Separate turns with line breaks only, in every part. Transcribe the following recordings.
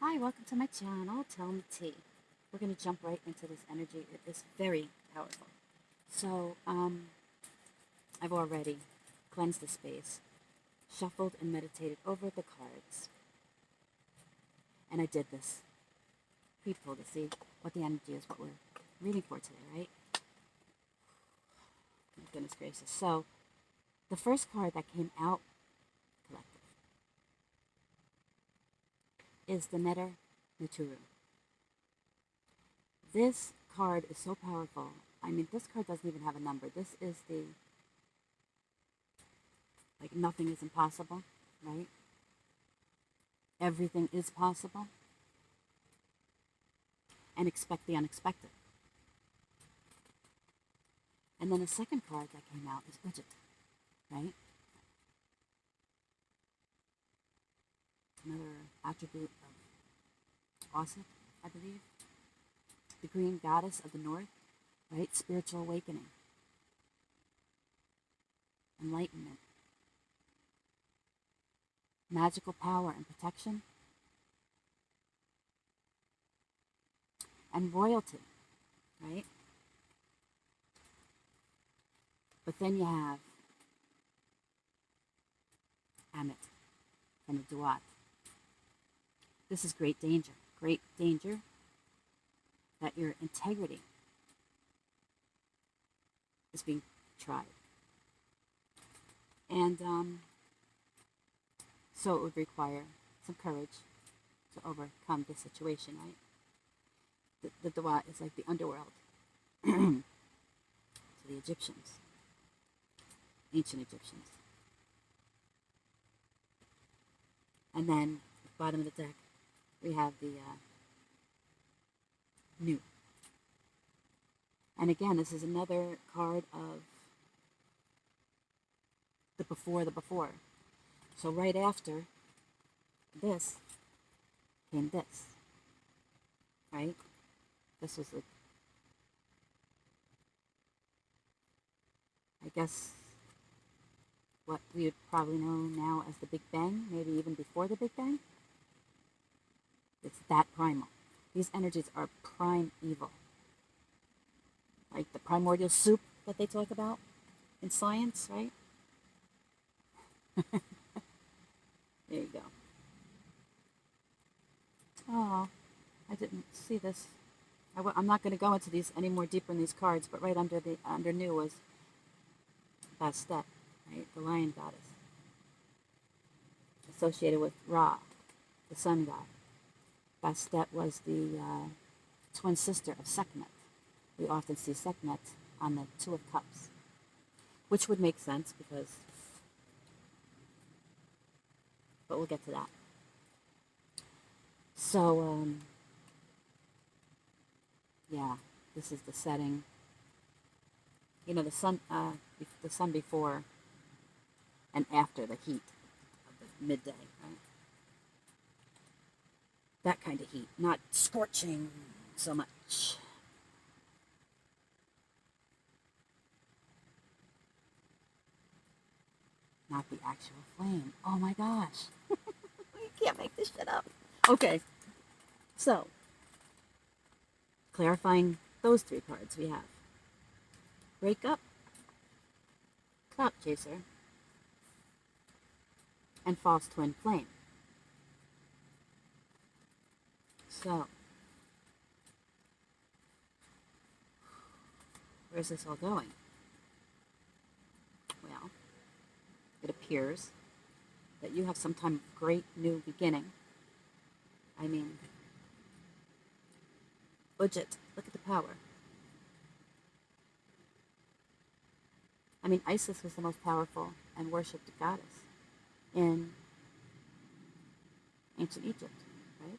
Hi, welcome to my channel, Tell Me Tea. We're going to jump right into this energy. It is very powerful. So, I've already cleansed the space, shuffled and meditated over the cards. And I did this pre-pull to see what the energy is, what we're reading for today, right? My goodness gracious. So, the first card that came out, collective, is the Netter Naturu. This card is so powerful. I mean, this card doesn't even have a number. This is the, like, nothing is impossible, right? Everything is possible. And expect the unexpected. And then the second card that came out is budget, right? Another attribute of Osset, I believe. The green goddess of the north, right? Spiritual awakening. Enlightenment. Magical power and protection. And royalty, right? But then you have Amit from the Duat. This is great danger. Great danger that your integrity is being tried. And so it would require some courage to overcome the situation, right? The Duat is like the underworld to the Egyptians, ancient Egyptians. And then at the bottom of the deck, we have the new. And again, this is another card of the before. So right after this came this, right? This was, I guess, what we would probably know now as the Big Bang, maybe even before the Big Bang. It's that primal. These energies are prime evil. Like the primordial soup that they talk about in science, right? There you go. Oh, I didn't see this. I'm not going to go into these any more deeper in these cards, but right under new was Bastet, right? The lion goddess, associated with Ra, the sun god. Bastet was the twin sister of Sekhmet. We often see Sekhmet on the Two of Cups, which would make sense because, but we'll get to that. So, yeah, this is the setting. You know, the sun before and after the heat of the midday, right? That kind of heat, not scorching so much. Not the actual flame. Oh my gosh. You can't make this shit up. Okay. So, clarifying those three cards we have. Break up, clout chaser, and false twin flame. So, where's this all going? Well, it appears that you have some kind of great new beginning. I mean, budget. Look at the power. I mean, Isis was the most powerful and worshipped goddess in ancient Egypt, right?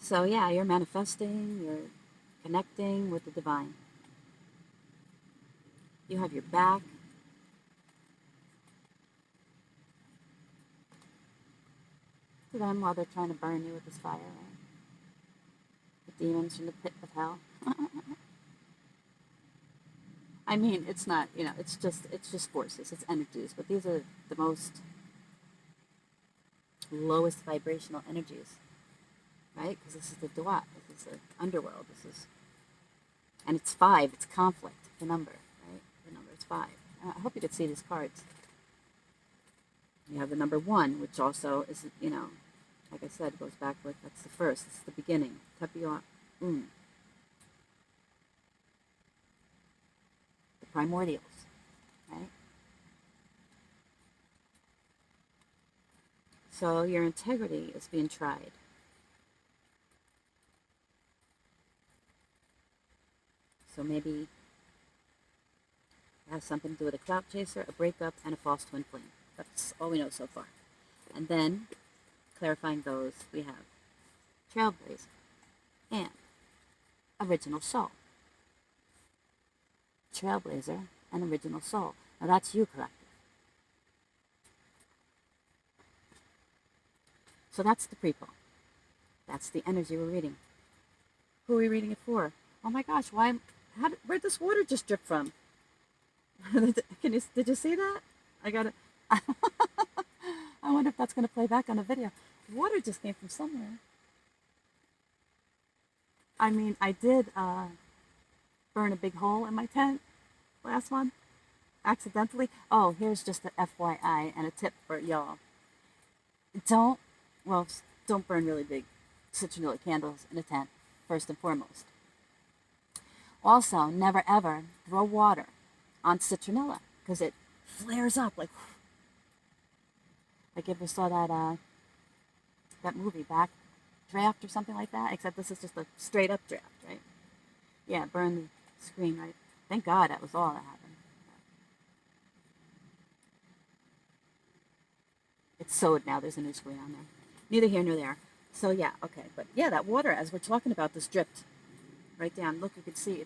So yeah, you're manifesting, you're connecting with the divine. You have your back. To them while they're trying to burn you with this fire, right? The demons from the pit of hell. I mean, it's not, it's just forces, it's energies, but these are the most lowest vibrational energies, right? Because this is the duat, this is the underworld, and it's 5, it's conflict, the number, right? The number is 5. I hope you could see these cards. You have the number 1, which also is, like I said, goes back with, that's the first, it's the beginning, Tepiot, the primordials, right? So your integrity is being tried. So maybe it has something to do with a clout chaser, a breakup, and a false twin flame. That's all we know so far. And then, clarifying those, we have trailblazer and original soul. Trailblazer and original soul. Now that's you, collective. So that's the prequel. That's the energy we're reading. Who are we reading it for? Oh my gosh, where'd this water just drip from? Did you see that? I got it. I wonder if that's going to play back on the video. Water just came from somewhere. I mean, I did burn a big hole in my tent last month, accidentally. Oh, here's just a FYI and a tip for y'all. Don't burn really big citronella candles in a tent, first and foremost. Also, never ever throw water on citronella because it flares up like if you saw that movie Backdraft or something like that, except this is just a straight up draft, right? Yeah, burn the screen, right? Thank God that was all that happened. It's sewed now, there's a new screen on there. Neither here nor there. So yeah, okay, but yeah, that water, as we're talking about, this dripped right down. Look, you can see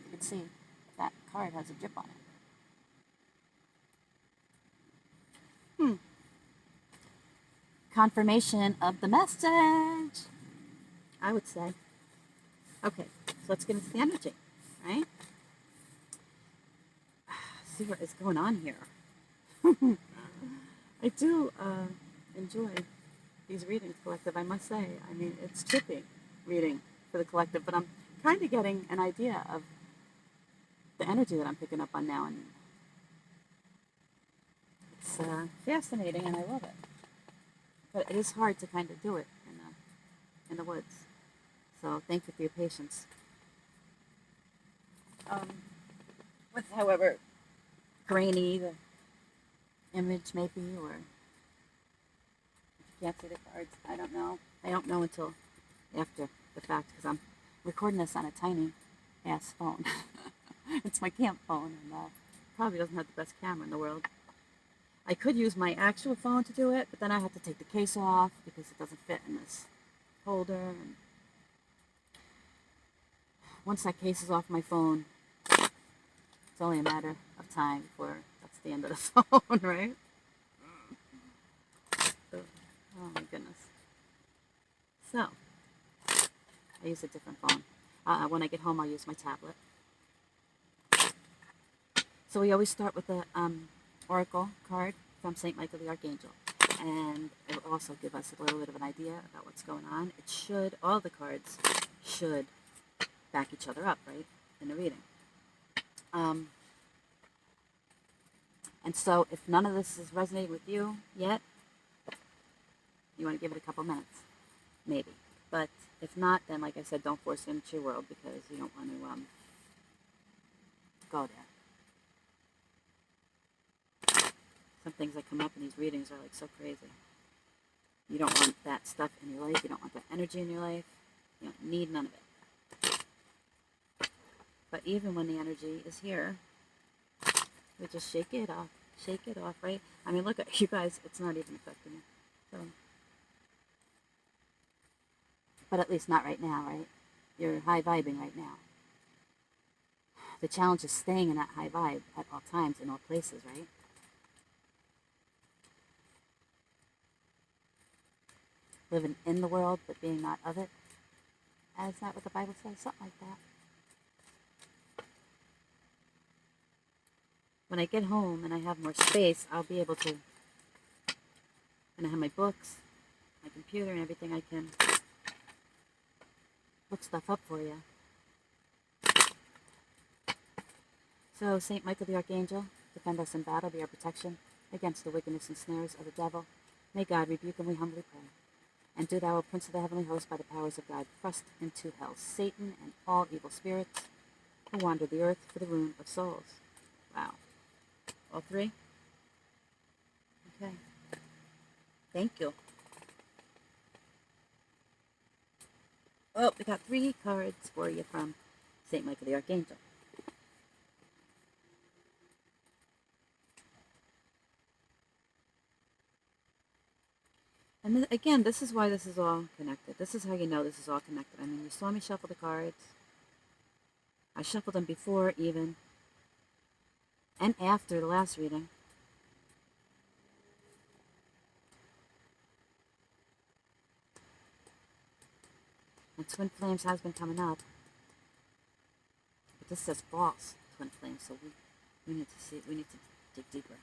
that card has a drip on it. Confirmation of the message, I would say. Okay, so let's get into the energy, right? See what is going on here. I do enjoy these readings, collective, I must say. I mean, it's trippy reading for the collective, but I'm kind of getting an idea of the energy that I'm picking up on now, and it's fascinating, and I love it. But it is hard to kind of do it in the woods. So thank you for your patience. With however grainy the image may be, or if you can't see the cards, I don't know. I don't know until after the fact, because I'm recording this on a tiny ass phone. It's my camp phone, and probably doesn't have the best camera in the world. I could use my actual phone to do it, but then I have to take the case off because it doesn't fit in this holder. And once that case is off my phone, it's only a matter of time before that's the end of the phone, right? Oh my goodness. So, I use a different phone. When I get home, I'll use my tablet. So we always start with the Oracle card from St. Michael the Archangel, and it will also give us a little bit of an idea about what's going on. All the cards should back each other up, right, in the reading. And so if none of this is resonating with you yet, you want to give it a couple minutes, maybe. But if not, then like I said, don't force it into your world because you don't want to go there. Some things that come up in these readings are like so crazy. You don't want that stuff in your life. You don't want that energy in your life. You don't need none of it. But even when the energy is here, we just shake it off. Shake it off, right? I mean, look at you guys. It's not even affecting you. So, but at least not right now, right? You're high vibing right now. The challenge is staying in that high vibe at all times, in all places, right? Living in the world, but being not of it. Is that what the Bible says? Something like that. when I get home and I have more space, I'll be able to, and I have my books, my computer and everything, I can look stuff up for you. So, Saint Michael the Archangel, defend us in battle, be our protection against the wickedness and snares of the devil. May God rebuke him, we humbly pray. And do thou, O Prince of the heavenly host, by the powers of God, thrust into hell Satan and all evil spirits who wander the earth for the ruin of souls. Wow. All three? Okay. Thank you. Oh, we got 3 cards for you from Saint Michael the Archangel. And again, this is why this is all connected. This is how you know this is all connected. I mean, you saw me shuffle the cards. I shuffled them before even, and after the last reading. And Twin Flames has been coming up. But this says false Twin Flames, so we need to see, we need to dig deeper.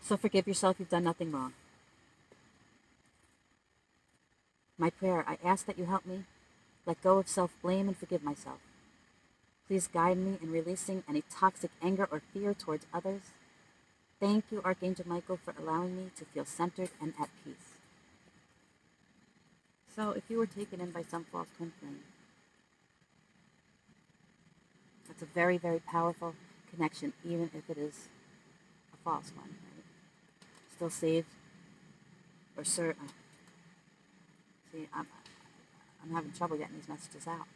So forgive yourself, you've done nothing wrong. My prayer, I ask that you help me let go of self-blame and forgive myself. Please guide me in releasing any toxic anger or fear towards others. Thank you, Archangel Michael, for allowing me to feel centered and at peace. So if you were taken in by some false twin flame, that's a very, very powerful connection, even if it is a false one. Right? Still saved or certain. See, I'm having trouble getting these messages out.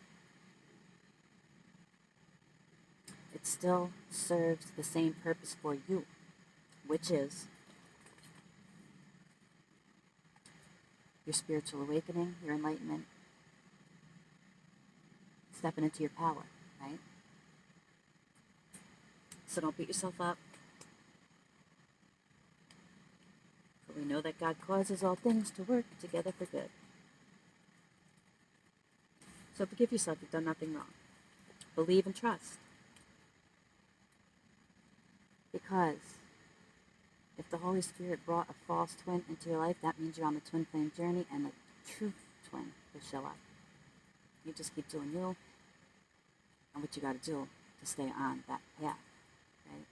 It still serves the same purpose for you, which is your spiritual awakening, your enlightenment, stepping into your power, right? So don't beat yourself up. For we know that God causes all things to work together for good. So forgive yourself, you've done nothing wrong. Believe and trust. Because if the Holy Spirit brought a false twin into your life, that means you're on the twin flame journey and the true twin will show up. You just keep doing you and what you got to do to stay on that path, right?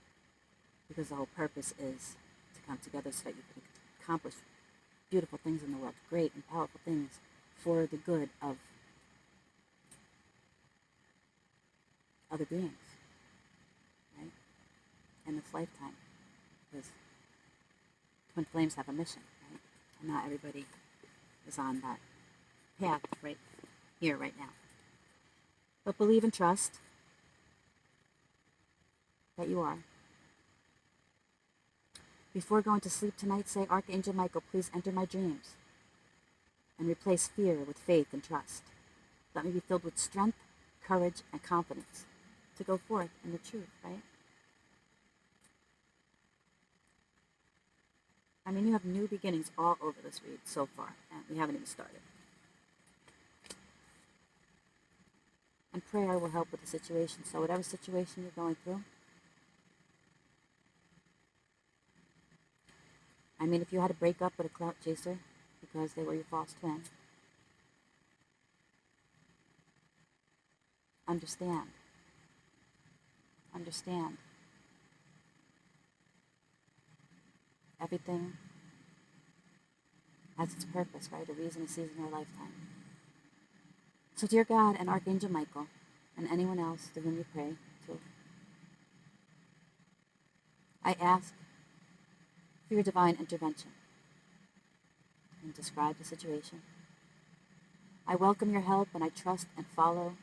Because the whole purpose is to come together so that you can accomplish beautiful things in the world, great and powerful things for the good of other beings, right? In this lifetime, because twin flames have a mission, right? And not everybody is on that path right here, right now. But believe and trust that you are. Before going to sleep tonight, say, Archangel Michael, please enter my dreams and replace fear with faith and trust. Let me be filled with strength, courage, and confidence to go forth in the truth, right? I mean, you have new beginnings all over this read so far, and we haven't even started. And prayer will help with the situation. So whatever situation you're going through, I mean, if you had to break up with a clout chaser because they were your false twin, understand. Everything has its purpose, right? A reason, a season, or a lifetime. So dear God and Archangel Michael, and anyone else to whom you pray to, I ask for your divine intervention and describe the situation. I welcome your help and I trust and follow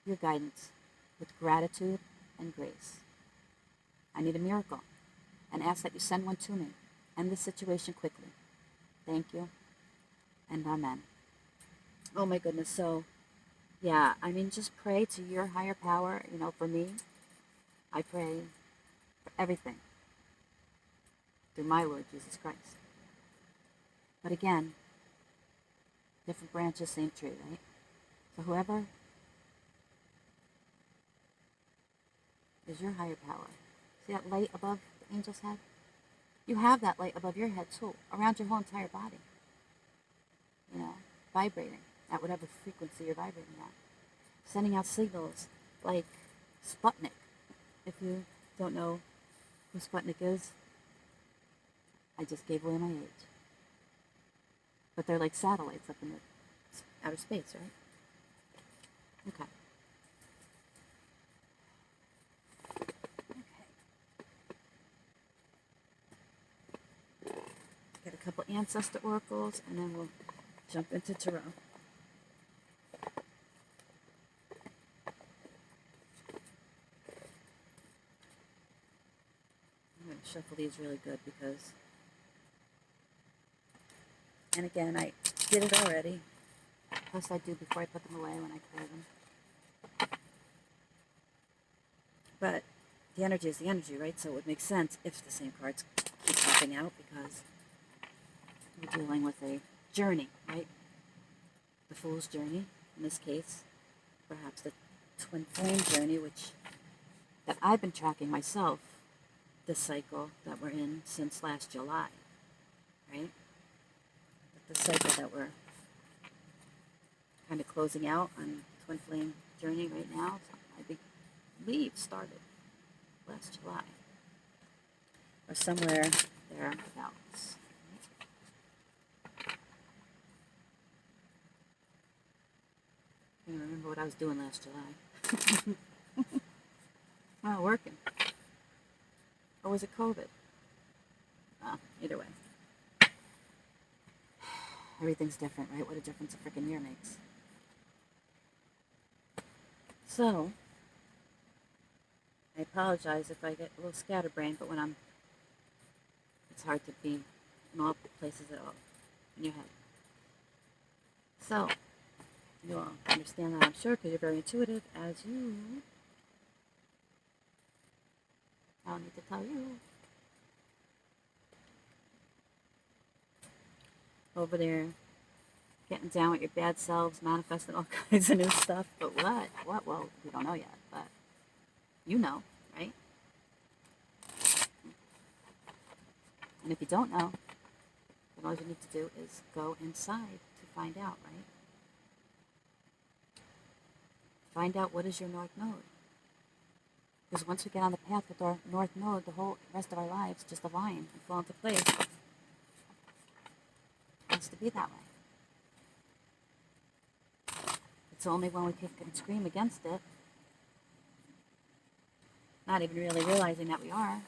your guidance with gratitude and grace. I need a miracle and ask that you send one to me. End this situation quickly. Thank you and amen. Oh my goodness. So yeah, I mean, just pray to your higher power. You know, for me, I pray for everything through my Lord Jesus Christ. But again, different branches, same tree, right? So whoever is your higher power, See that light above the angel's head? You have that light above your head too, around your whole entire body. You know, vibrating at whatever frequency you're vibrating at. Sending out signals like Sputnik. If you don't know who Sputnik is, I just gave away my age. But they're like satellites up in the outer space, right? Okay. Get a couple ancestor oracles, and then we'll jump into tarot. I'm going to shuffle these really good because, and again, I did it already. Plus I do before I put them away when I clear them. But the energy is the energy, right? So it would make sense if the same cards keep popping out because we're dealing with a journey, right? The Fool's journey, in this case. Perhaps the Twin Flame journey, that I've been tracking myself this cycle that we're in since last July, right? The cycle that we're kind of closing out on Twin Flame journey right now. So I believe started last July or somewhere thereabouts. I can't remember what I was doing last July. Well, working. Or was it COVID? Either way. Everything's different, right? What a difference a freaking year makes. So, I apologize if I get a little scatterbrained, but it's hard to be in all places at all in your head. So, you all understand that, I'm sure, because you're very intuitive, as you. I don't need to tell you. Over there, getting down with your bad selves, manifesting all kinds of new stuff. But what? Well, we don't know yet, but you know, right? And if you don't know, then all you need to do is go inside to find out, right? Find out what is your North Node. Because once we get on the path with our North Node, the whole rest of our lives just align and fall into place. It has to be that way. It's only when we kick and scream against it, not even really realizing that we are,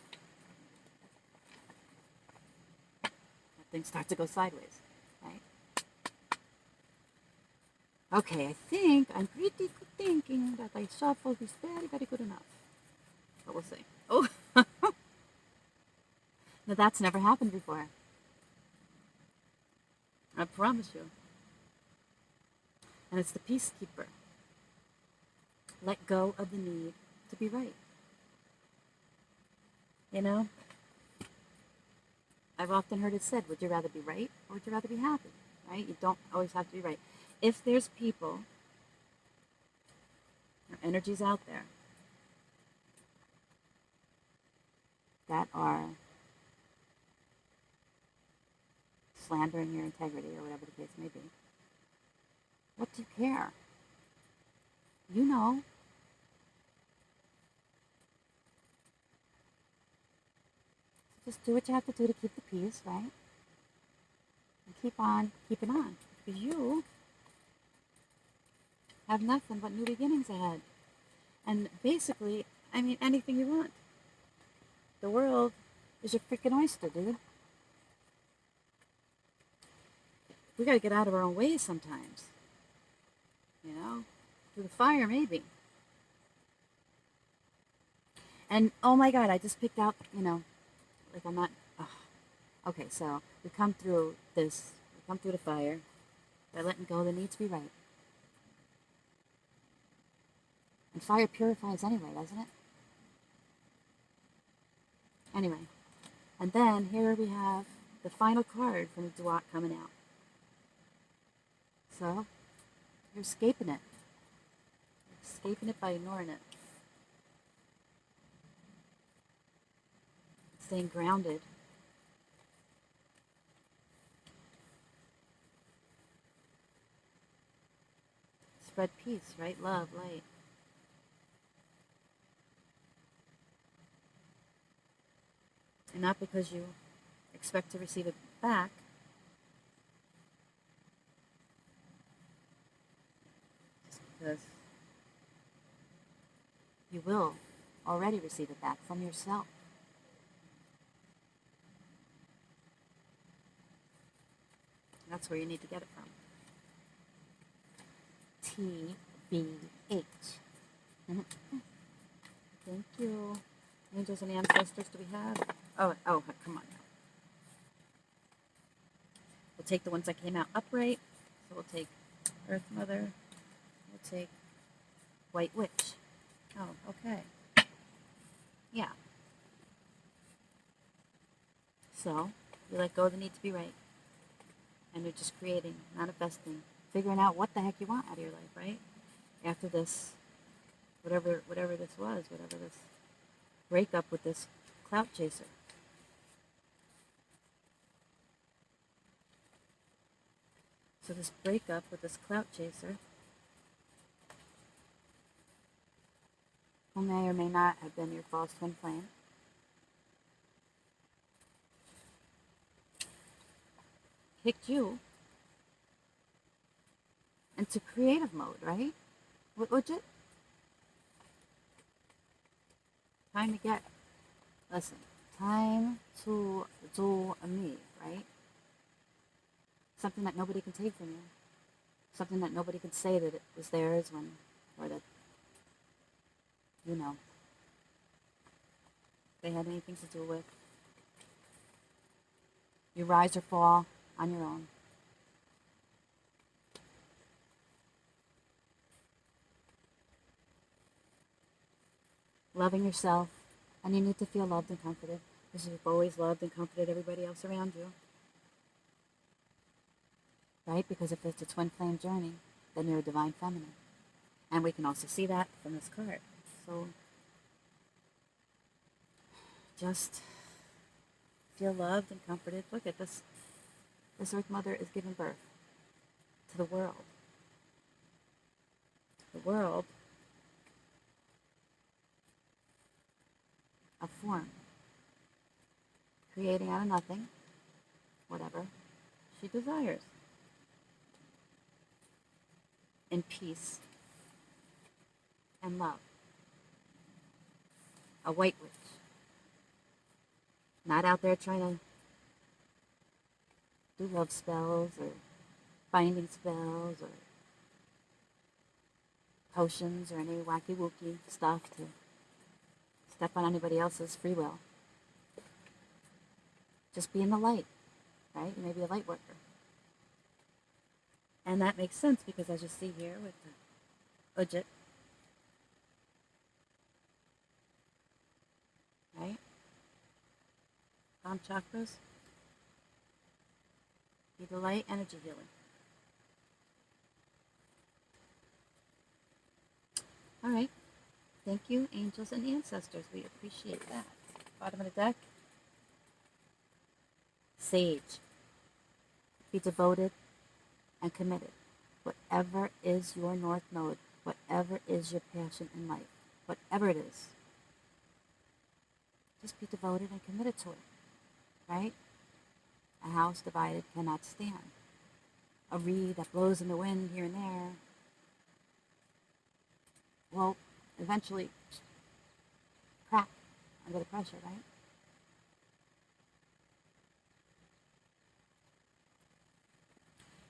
that things start to go sideways, right? Okay, I think I'm pretty good thinking that I shuffled is very, very good enough. But we'll see. Oh! Now that's never happened before. I promise you. And it's the peacekeeper. Let go of the need to be right. You know? I've often heard it said, would you rather be right or would you rather be happy? Right? You don't always have to be right. If there's people or energies out there that are slandering your integrity or whatever the case may be, what do you care? You know. So just do what you have to do to keep the peace, right? And keep on keeping on. Because you have nothing but new beginnings ahead. And basically, I mean, anything you want. The world is your freaking oyster, dude. We gotta get out of our own ways sometimes. You know? Through the fire, maybe. And, oh my God, I just picked out, you know, like I'm not... Oh. Okay, so we come through this, we come through the fire by letting go of the need to be right. And fire purifies anyway, doesn't it? Anyway, and then here we have the final card from the Duat coming out. So, you're escaping it. You're escaping it by ignoring it. staying grounded. Spread peace, right? Love, light. And not because you expect to receive it back, just because you will already receive it back from yourself. That's where you need to get it from. TBH. Thank you. Angels and ancestors, do we have? Oh, come on now. We'll take the ones that came out upright. So we'll take Earth Mother. We'll take White Witch. Oh, okay. Yeah. So, you let go of the need to be right. And you're just creating, manifesting, figuring out what the heck you want out of your life, right? After this, whatever this was, whatever this breakup with this clout chaser. So this breakup with this clout chaser, who may or may not have been your false twin flame, kicked you into creative mode, right? Would you? Time to get, listen, time to do me, right? Something that nobody can take from you. Something that nobody can say that it was theirs when, or that, you know, they had anything to do with. You rise or fall on your own. Loving yourself, and you need to feel loved and comforted, because you've always loved and comforted everybody else around you. Right? Because if it's a twin flame journey, then you're a divine feminine. And we can also see that from this card. So just feel loved and comforted. Look at this. This Earth Mother is giving birth to the world. The world of form. Creating out of nothing, whatever she desires. In peace and love. A white witch. Not out there trying to do love spells or binding spells or potions or any wacky wookie stuff to step on anybody else's free will. Just be in the light, right? You may be a light worker. And that makes sense because as you see here with the Ujit, right? Palm chakras, be the light, energy healing. All right. Thank you, angels and ancestors. We appreciate that. Bottom of the deck. Sage. Be devoted and committed. Whatever is your north node, whatever is your passion in life, whatever it is, just be devoted and committed to it, right? A house divided cannot stand. A reed that blows in the wind here and there will eventually crack under the pressure, right?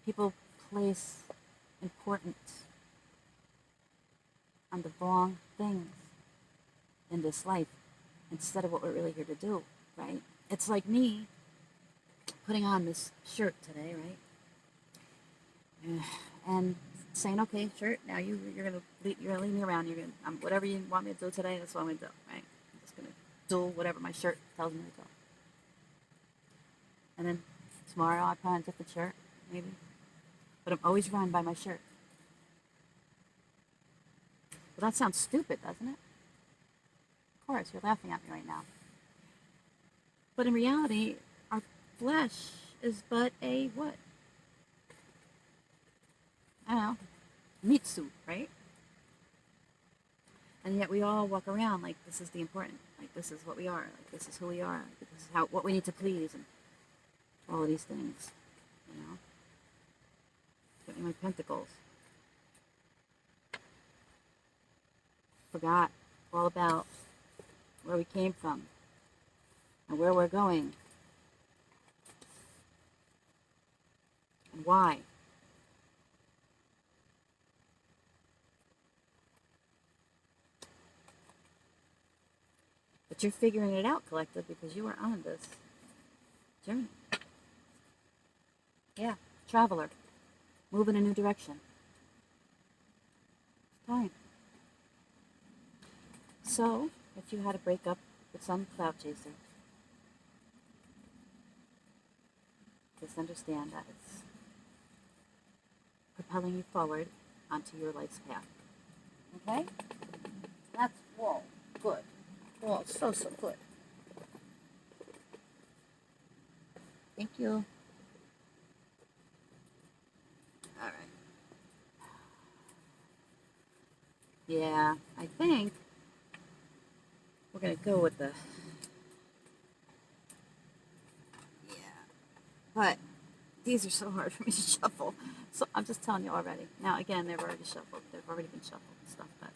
People place importance on the wrong things in this life instead of what we're really here to do, right? It's like me putting on this shirt today, right? And saying, okay, shirt, now you're gonna lead me around. You're gonna whatever you want me to do today. That's what I'm gonna do, right? I'm just gonna do whatever my shirt tells me to do. And then tomorrow I put on a different shirt, maybe. But I'm always run by my shirt. Well, that sounds stupid, doesn't it? Of course, you're laughing at me right now. But in reality, our flesh is but a what? I don't know, meat suit, right? And yet we all walk around like this is the important, like this is what we are, like this is who we are, like this is how what we need to please, and all of these things, you know. Get me my pentacles. Forgot all about where we came from and where we're going and why. But you're figuring it out, collective, because you are on this journey. Yeah, traveler, move in a new direction. It's time. So, if you had to break up with some cloud chaser, just understand that it's propelling you forward onto your life's path. Okay? That's, whoa, good. Whoa, so good. Thank you. All right. Yeah, I think we're going to go with the... Yeah. But these are so hard for me to shuffle. So I'm just telling you already. Now, again, they've already shuffled. They've already been shuffled and stuff. But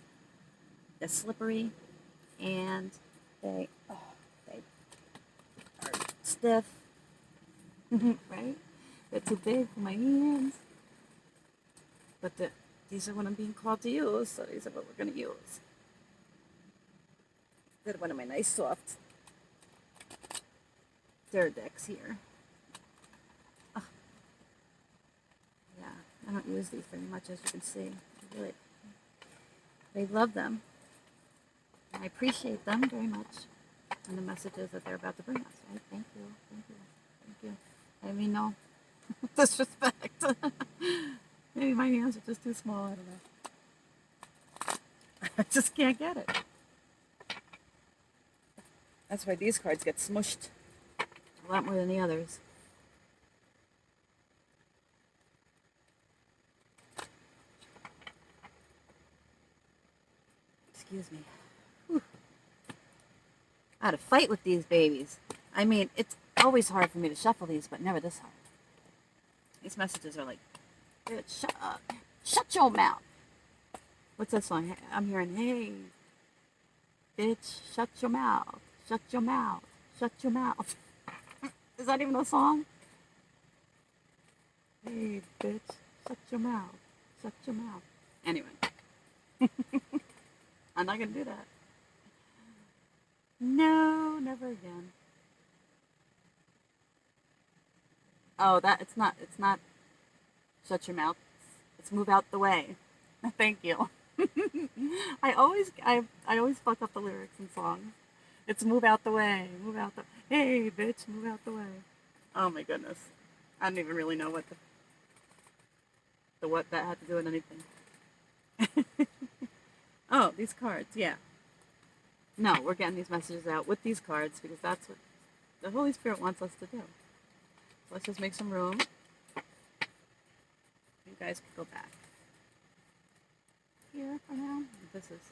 they're slippery and they are stiff. Right? They're too big for my hands. But these are what I'm being called to use. So these are what we're going to use. They're one of my nice soft third decks here. Oh. Yeah, I don't use these very much, as you can see. They love them. I appreciate them very much and the messages that they're about to bring us. Right? Thank you, thank you, thank you. I mean, no disrespect. Maybe my hands are just too small. I don't know. I just can't get it. That's why these cards get smushed a lot more than the others. Excuse me. Whew. I had a fight with these babies. I mean, it's always hard for me to shuffle these, but never this hard. These messages are like, bitch, shut up. Shut your mouth. What's that song? I'm hearing, hey, bitch, shut your mouth. Shut your mouth. Shut your mouth. Is that even a song? Hey, bitch, shut your mouth. Shut your mouth. Anyway. I'm not going to do that. No, never again. Oh, it's not shut your mouth. It's move out the way. Thank you. I always fuck up the lyrics in songs. It's move out the way. Move out the... Hey, bitch, move out the way. Oh, my goodness. I don't even really know what what that had to do with anything. Oh, these cards, yeah. No, we're getting these messages out with these cards because that's what the Holy Spirit wants us to do. So let's just make some room. You guys can go back here for now. This is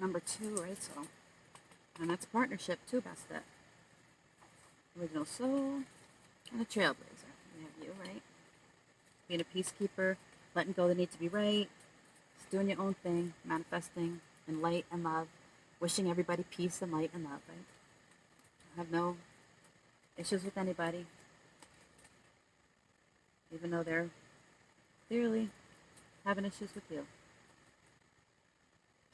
number 2, right? So, and that's partnership too, best bet. Original soul and a trailblazer. We have you, right? Being a peacekeeper, letting go the need to be right, just doing your own thing, manifesting in light and love, wishing everybody peace and light and love, right? I have no issues with anybody, even though they're clearly having issues with you.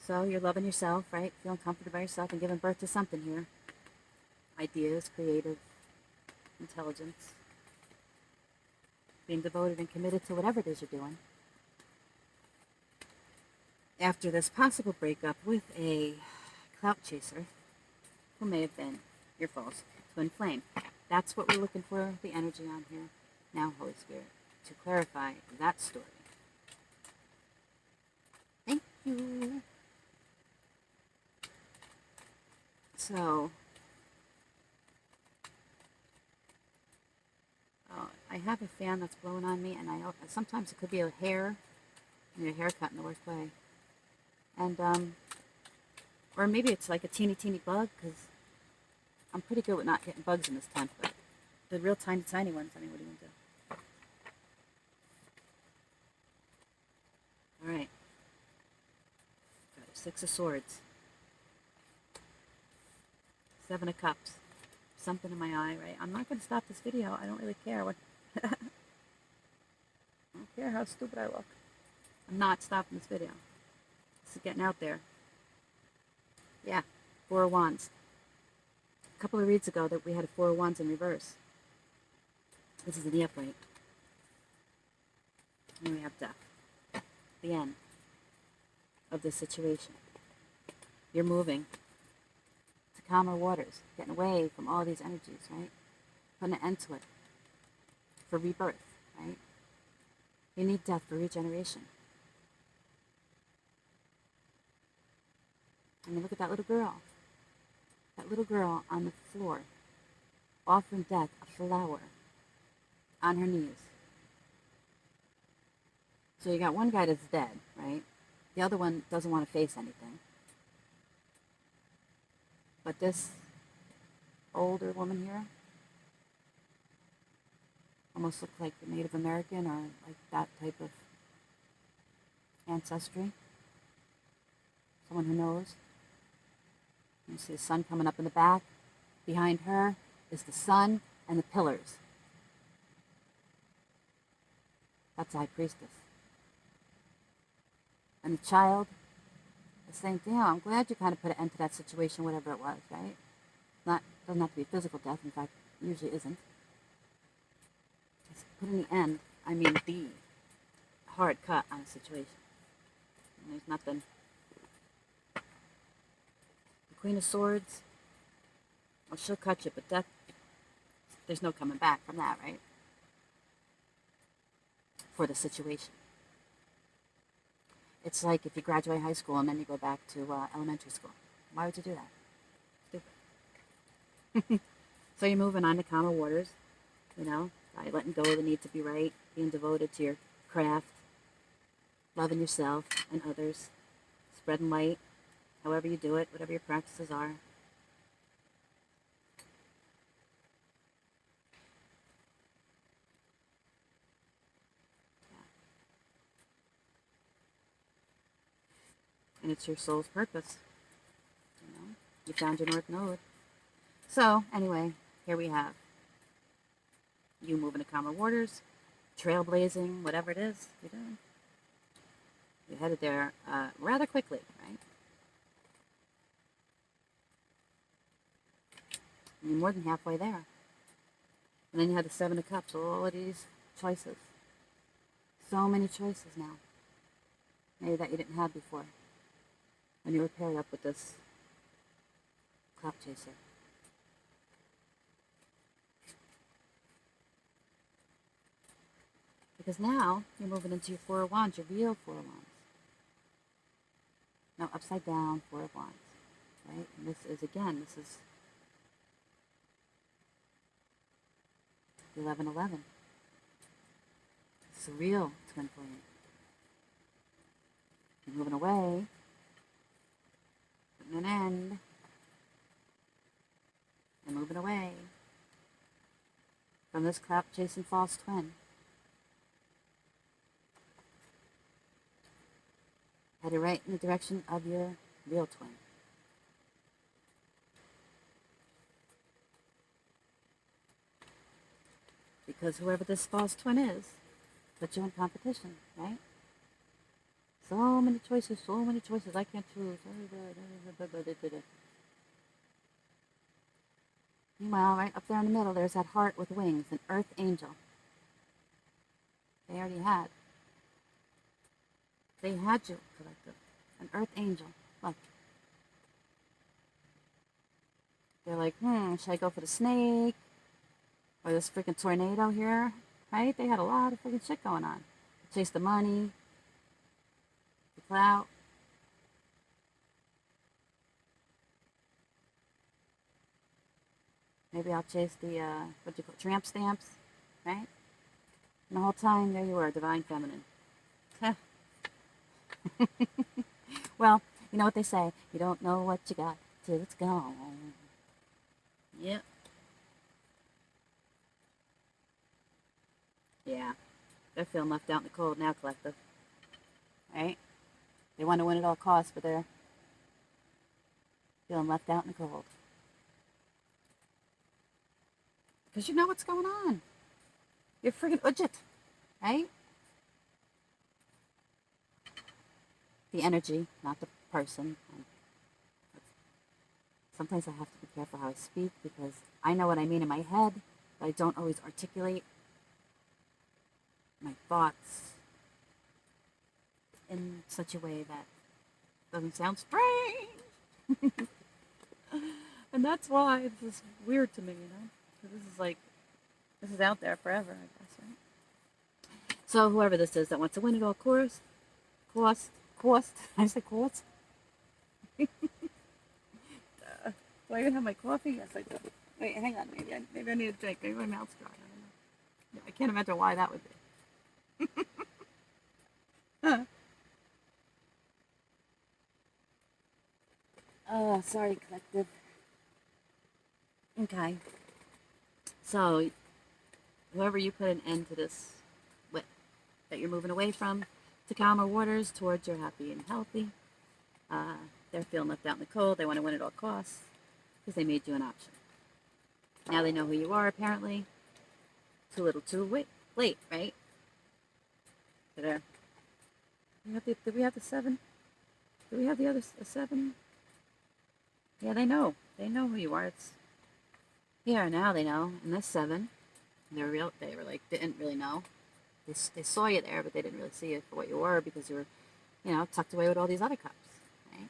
So you're loving yourself, right? Feeling comforted by yourself and giving birth to something here. Ideas, creative, intelligence. Being devoted and committed to whatever it is you're doing. After this possible breakup with a clout chaser, who may have been your false twin flame. That's what we're looking for, the energy on here. Now, Holy Spirit, to clarify that story. Thank you. So, I have a fan that's blowing on me, and sometimes it could be a hair. I need a haircut in the worst way. And, or maybe it's like a teeny bug, because I'm pretty good with not getting bugs in this tent, but the real tiny ones, I mean, what are you going to do? Alright. Got a 6 of swords. 7 of cups. Something in my eye, right? I'm not going to stop this video. I don't really care what... I don't care how stupid I look. I'm not stopping this video. This is getting out there. Yeah. 4 of Wands. A couple of reads ago that we had a 4 of Wands in reverse. This is in the upright. And we have death. The end of this situation. You're moving to calmer waters, getting away from all these energies, right? Putting an end to it for rebirth, right? You need death for regeneration. I mean, look at that little girl. That little girl on the floor, offering death a flower on her knees. So you got one guy that's dead, right? The other one doesn't want to face anything. But this older woman here almost looked like a Native American or like that type of ancestry. Someone who knows. You see the sun coming up in the back. Behind her is the sun and the pillars. That's the high priestess. And the child is saying, damn, I'm glad you kind of put an end to that situation, whatever it was, right? Doesn't have to be physical death. In fact, usually isn't. It's putting the end, I mean the hard cut on a situation. And there's nothing. The Queen of Swords, well, she'll cut you, but death, there's no coming back from that, right? For the situation. It's like if you graduate high school and then you go back to elementary school. Why would you do that? Stupid. So you're moving on to calmer waters, you know, by letting go of the need to be right, being devoted to your craft, loving yourself and others, spreading light, however you do it, whatever your practices are. And it's your soul's purpose. You know, you found your North Node. So, anyway, here we have you moving to calmer waters, trailblazing, whatever it is you're doing. You're headed there rather quickly, right? You're more than halfway there. And then you have the 7 of Cups, all of these choices. So many choices now. Maybe that you didn't have before. When you were paired up with this clout chaser. Because now you're moving into your 4 of Wands, your real 4 of Wands. Now upside down 4 of Wands, right? And this is, again, this is the 11-11. It's a real twin flame. You're moving away. Putting an end. And moving away from this clout chasing false twin. Headed right in the direction of your real twin. Because whoever this false twin is, puts you in competition, right? So many choices, I can't choose. Meanwhile, right up there in the middle, there's that heart with wings, an earth angel. They already had. They had you, collective. An earth angel. Look. They're like, should I go for the snake? Or this freaking tornado here? Right? They had a lot of freaking shit going on. Chase the money. The clout. Maybe I'll chase the, what do you call it, tramp stamps, right? And the whole time, there you were, divine feminine. Well, you know what they say. You don't know what you got till it's gone. Yep. Yeah. They're feeling left out in the cold now, collective. Right? They want to win at all costs, but they're feeling left out in the cold. Because you know what's going on. You're friggin' udget. Right? The energy, not the person. Sometimes I have to be careful how I speak because I know what I mean in my head, but I don't always articulate my thoughts in such a way that doesn't sound strange. And that's why this is weird to me, you know? Because this is out there forever, I guess, right? So whoever this is that wants to win at all cost. I said cost? Do I even have my coffee? Yes, I do. Wait, hang on. Maybe I need a drink. Maybe my mouth's dry. I don't know. I can't imagine why that would be. Huh. Oh, sorry, collective. Okay. So, whoever you put an end to this with, that you're moving away from, to calmer waters towards your happy and healthy. They're feeling left out in the cold. They want to win at all costs because they made you an option. Now they know who you are, apparently. Too little, too late, right? Did we have the 7? Do we have the other 7? Yeah, they know. They know who you are. It's here now. They know. And this 7, they were like didn't really know. They saw you there, but they didn't really see you for what you were because you were, tucked away with all these other cups. Right?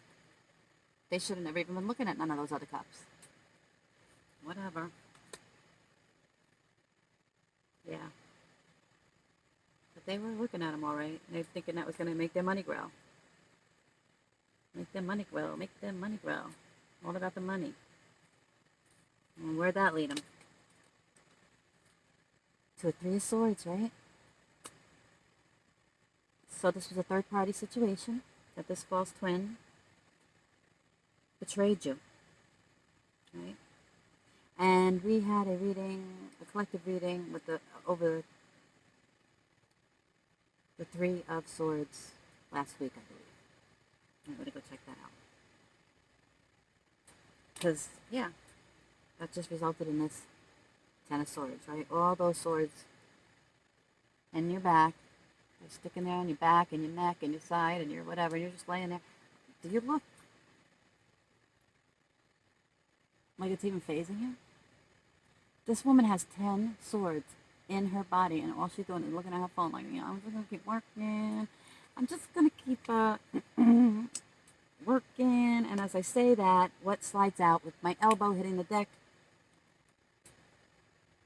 They should have never even been looking at none of those other cups. Whatever. Yeah. But they were looking at them all right. And they were thinking that was going to make their money grow. Make their money grow. Make their money grow. All about the money. And where'd that lead them? To a 3 of Swords, right? So this was a third-party situation that this false twin betrayed you, right? And we had a collective reading with over the 3 of Swords last week, I believe. I'm going to go check that out. Because, yeah, that just resulted in this 10 of Swords, right? All those swords in your back. They're sticking there on your back and your neck and your side and your whatever. And you're just laying there. Do you look like it's even phasing you? This woman has 10 swords in her body, and all she's doing is looking at her phone like, I'm just going to keep working. I'm just going to keep working. And as I say that, what slides out with my elbow hitting the deck?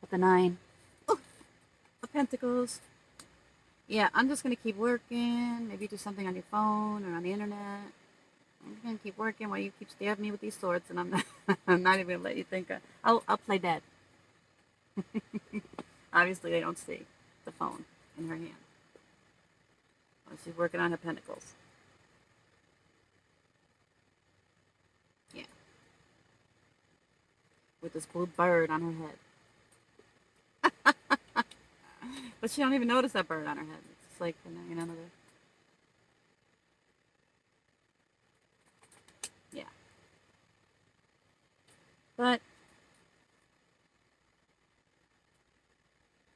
With the 9 of Pentacles. Yeah, I'm just going to keep working. Maybe do something on your phone or on the internet. I'm just going to keep working while you keep stabbing me with these swords, and I'm not, I'm not even going to let you think. I'll play dead. Obviously, they don't see the phone in her hand. Well, she's working on her pentacles. Yeah. With this blue bird on her head. But she don't even notice that bird on her head. It's just like, another. Yeah. But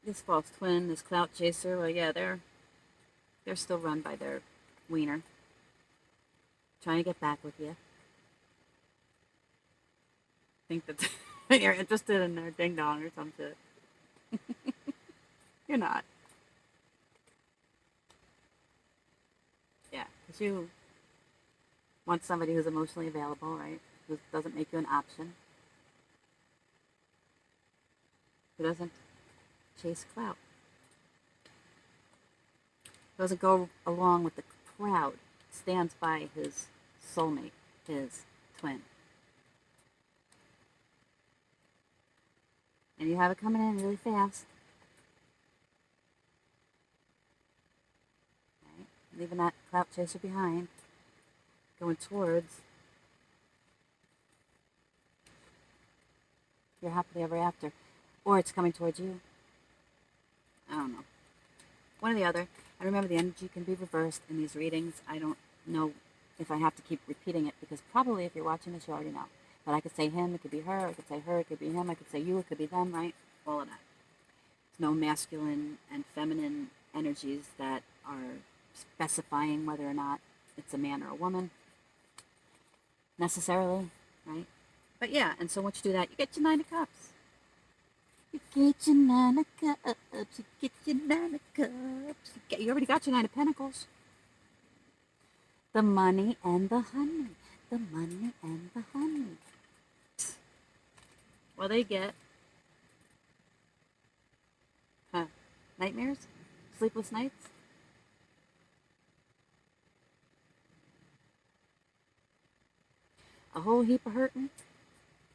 this false twin, this clout chaser, well, yeah, they're still run by their wiener. Trying to get back with you. Think that you're interested in their ding dong or some shit. You're not. Yeah, because you want somebody who's emotionally available, right? Who doesn't make you an option. Who doesn't chase clout. Doesn't go along with the crowd. Stands by his soulmate, his twin. And you have it coming in really fast. Right? Leaving that clout chaser behind. Going towards your happily ever after. Or it's coming towards you. I don't know. One or the other. And remember, the energy can be reversed in these readings. I don't know if I have to keep repeating it, because probably if you're watching this, you already know. But I could say him, it could be her, I could say her, it could be him, I could say you, it could be them, right? All of that. There's no masculine and feminine energies that are specifying whether or not it's a man or a woman, necessarily, right? But yeah, and so once you do that, you get your 9 of Cups. You get your 9 of Cups, you get your 9 of Cups. You already got your 9 of Pentacles. The money and the honey. The money and the honey. Well, they get nightmares, sleepless nights. A whole heap of hurting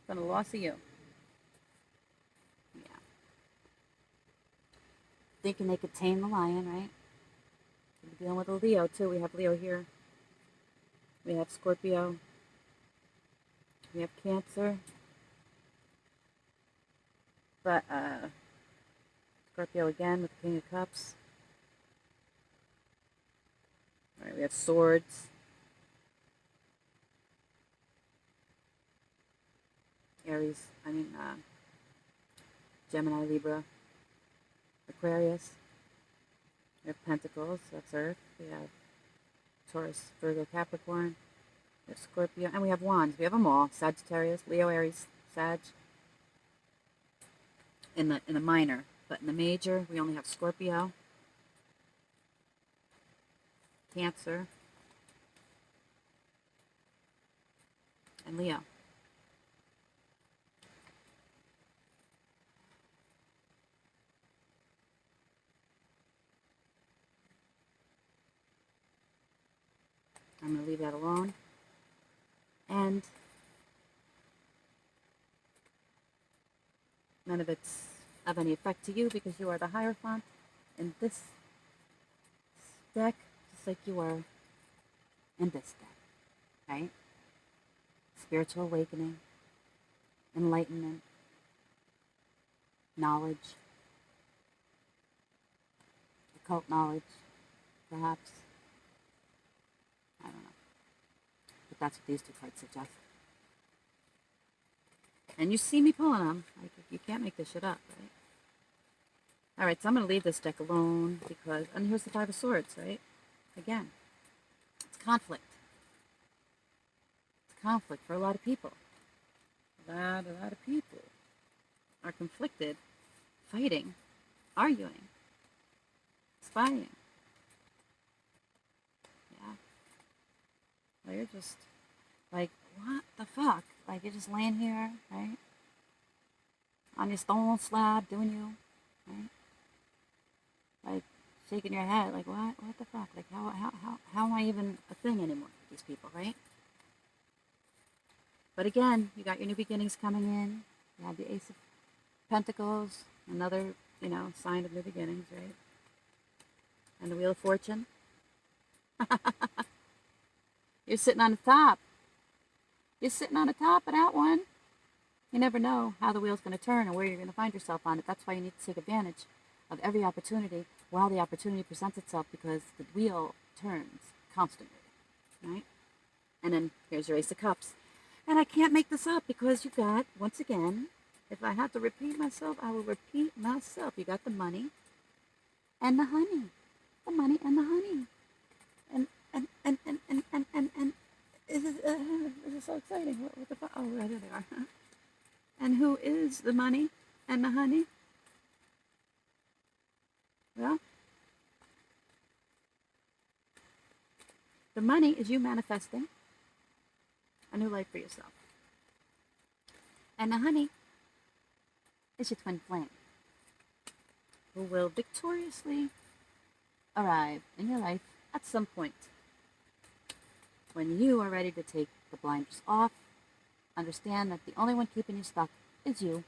from the loss of you. Yeah. Thinking they could tame the lion, right? We're dealing with a Leo, too. We have Leo here. We have Scorpio. We have Cancer. But, Scorpio again with the King of Cups. All right, we have Swords. Aries, Gemini, Libra, Aquarius. We have Pentacles, that's Earth. We have Taurus, Virgo, Capricorn. We have Scorpio, and we have Wands. We have them all. Sagittarius, Leo, Aries, Sag. In the minor, but in the major, we only have Scorpio, Cancer, and Leo. I'm going to leave that alone. And none of it's of any effect to you because you are the Hierophant in this deck, just like you are in this deck, right? Spiritual awakening, enlightenment, knowledge, occult knowledge, perhaps. I don't know. But that's what these two cards suggest. And you see me pulling them. Like, you can't make this shit up, right? All right, so I'm going to leave this deck alone because, and here's the Five of Swords, right? Again, it's conflict. It's conflict for a lot of people. A lot of people are conflicted, fighting, arguing, spying. Yeah. Well, you're just like, what the fuck? Like, you're just laying here, right? On your stone slab, doing you, right? Like, shaking your head, like, what the fuck? Like, how am I even a thing anymore with these people, right? But again, you got your new beginnings coming in. You have the Ace of Pentacles, another, sign of new beginnings, right? And the Wheel of Fortune. You're sitting on the top. You're sitting on the top of that one. You never know how the wheel's going to turn or where you're going to find yourself on it. That's why you need to take advantage of every opportunity while the opportunity presents itself, because the wheel turns constantly, right? And then here's your Ace of Cups. And I can't make this up because you got, once again, if I have to repeat myself, I will repeat myself. You got the money and the honey. The money and the honey. And this is so exciting. What the fuck? Oh, right, there they are. And who is the money and the honey? Well, the money is you manifesting a new life for yourself. And the honey is your twin flame, who will victoriously arrive in your life at some point. When you are ready to take the blinders off, understand that the only one keeping you stuck is you.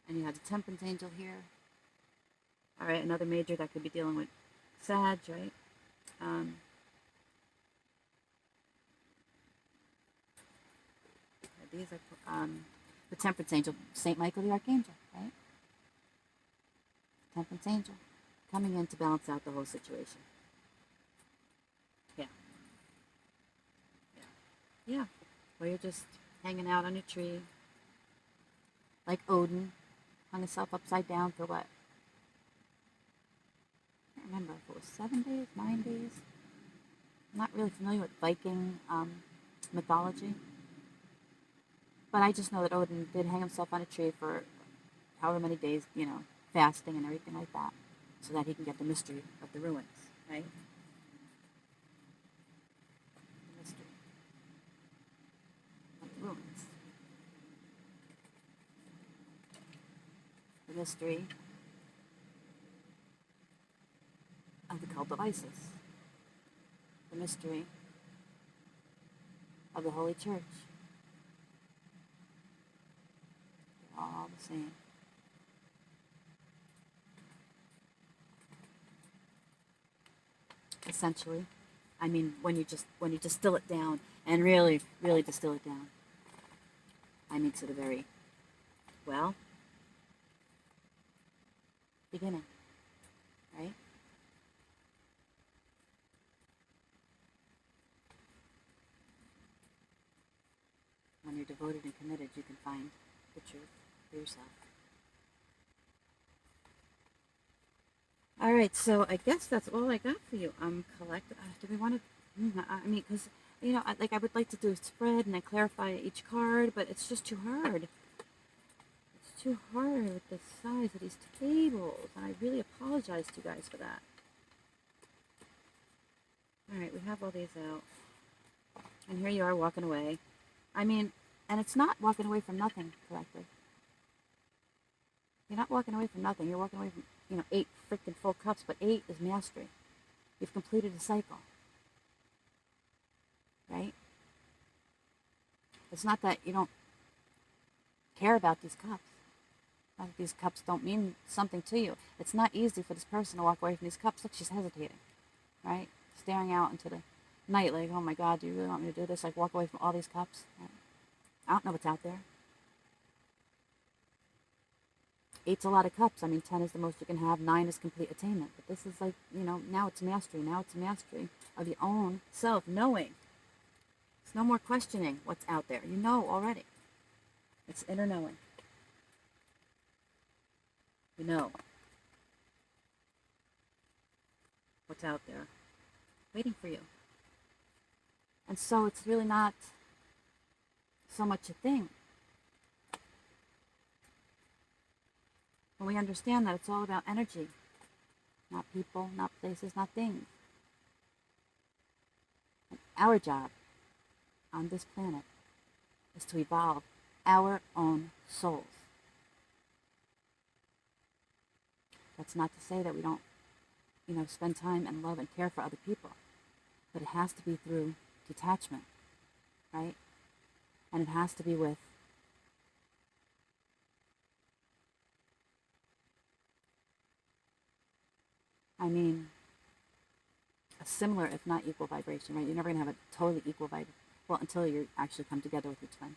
And you have the Temperance Angel here. All right, another major that could be dealing with Sag, right? These are the Temperance Angel, Saint Michael the Archangel, right? Temperance Angel coming in to balance out the whole situation. Yeah. Yeah. Yeah. Or you're just hanging out on a tree, like Odin, hung himself upside down for what? I can't remember if it was 7 days, 9 days. I'm not really familiar with Viking mythology. But I just know that Odin did hang himself on a tree for however many days, fasting and everything like that, so that he can get the mystery of the ruins, right? The mystery of the ruins. The mystery of the cult of Isis. The mystery of the Holy Church. They're all the same. Essentially, I mean, when you distill it down and really, really distill it down, I mean, to the very, well, beginning, right? When you're devoted and committed, you can find the truth for yourself. All right, so I guess that's all I got for you. Collect. Do we want to? I mean, because I would like to do a spread and then clarify each card, but it's just too hard. It's too hard with the size of these tables, and I really apologize to you guys for that. All right, we have all these out, and here you are walking away. I mean, and it's not walking away from nothing, Collective. You're not walking away from nothing. You're walking away from 8 freaking full cups, but 8 is mastery. You've completed a cycle. Right? It's not that you don't care about these cups. Not that these cups don't mean something to you. It's not easy for this person to walk away from these cups. Look, she's hesitating. Right? Staring out into the night like, oh my God, do you really want me to do this? Like, walk away from all these cups? Right? I don't know what's out there. 8's a lot of cups. I mean, 10 is the most you can have. 9 is complete attainment. But this is like, now it's mastery. Now it's mastery of your own self, knowing. It's no more questioning what's out there. You know already. It's inner knowing. You know what's out there waiting for you. And so it's really not so much a thing. When we understand that it's all about energy, not people, not places, not things. And our job on this planet is to evolve our own souls. That's not to say that we don't, spend time and love and care for other people. But it has to be through detachment, right? And it has to be with a similar, if not equal vibration, right? You're never going to have a totally equal vibration. Well, until you actually come together with your twin.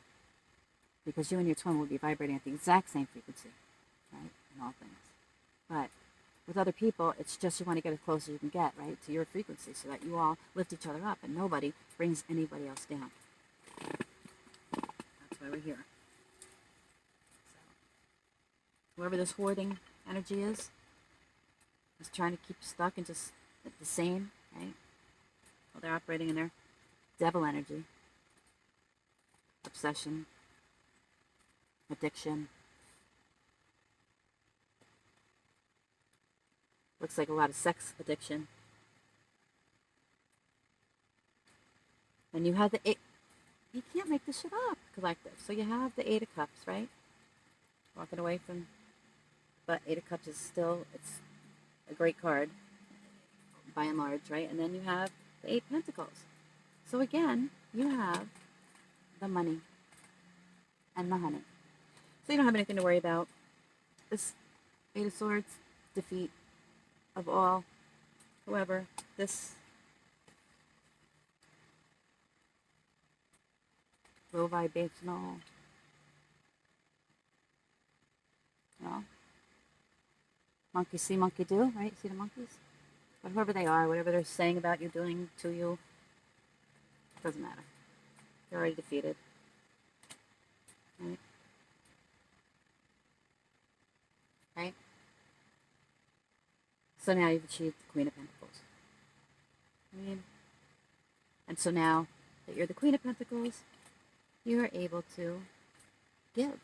Because you and your twin will be vibrating at the exact same frequency, right? In all things. But with other people, it's just you want to get as close as you can get, right? To your frequency so that you all lift each other up and nobody brings anybody else down. That's why we're here. So, whoever this hoarding energy is trying to keep stuck and just the same, right? Well, they're operating in their devil energy, obsession, addiction. Looks like a lot of sex addiction. And you have the 8. You can't make this shit up, Collective. So you have the 8 of Cups, right? Walking away from, but 8 of Cups is still, it's a great card, by and large, right? And then you have the 8 Pentacles. So again, you have the money and the honey. So you don't have anything to worry about. this Eight of Swords, defeat of all. However, this low vibrational, well, monkey see, monkey do, right? See the monkeys? But whoever they are, whatever they're saying about you, doing to you, doesn't matter. You're already defeated. Right? Right? So now you've achieved the Queen of Pentacles. I mean, and so now that you're the Queen of Pentacles, you're able to give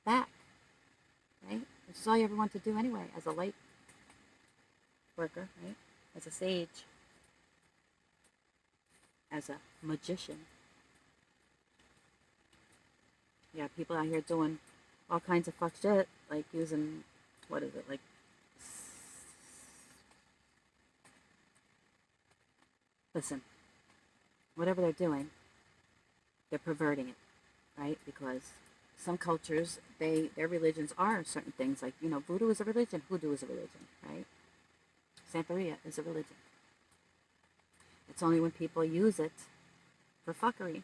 back, right? Which is all you ever want to do anyway, as a light worker, right? As a sage, as a magician. Yeah, people out here doing all kinds of fuck shit, like using, what is it, like, listen, whatever they're doing, they're perverting it, right? Because some cultures, their religions are certain things, like, you know, voodoo is a religion, hoodoo is a religion, right? Santeria is a religion. It's only when people use it for fuckery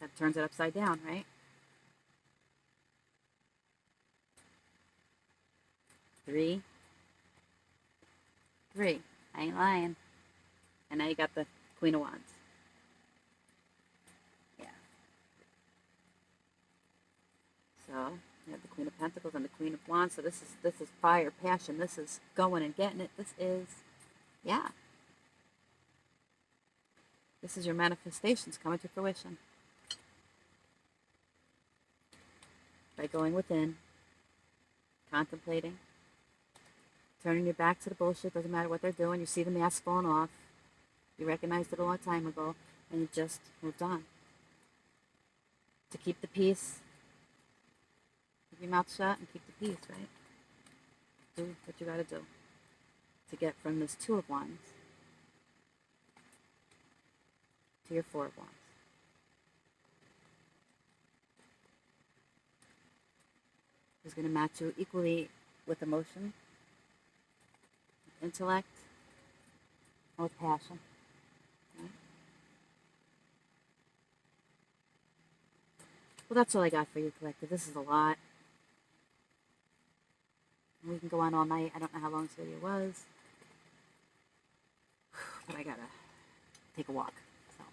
that turns it upside down, right? Three. I ain't lying. And now you got the Queen of Wands. Yeah. So you have the Queen of Pentacles and the Queen of Wands. So this is fire, passion. This is going and getting it. This is, yeah. This is your manifestations coming to fruition. By going within, contemplating, turning your back to the bullshit, doesn't matter what they're doing. You see the mask falling off. You recognized it a long time ago, and you just moved on. To keep the peace, keep your mouth shut and keep the peace, right? Do what you gotta do to get from this Two of Wands to your Four of Wands. Who's going to match you equally with emotion, with intellect, and with passion. Right? Well, that's all I got for you, collective. This is a lot. We can go on all night. I don't know how long this video was, but I gotta take a walk. So,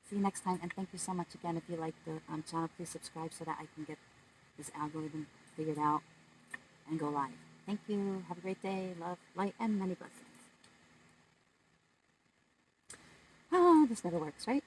see you next time, and thank you so much again. If you like the channel, please subscribe so that I can get this algorithm figured out and go live. Thank you. Have a great day. Love, light, and many blessings. Oh, this never works, right?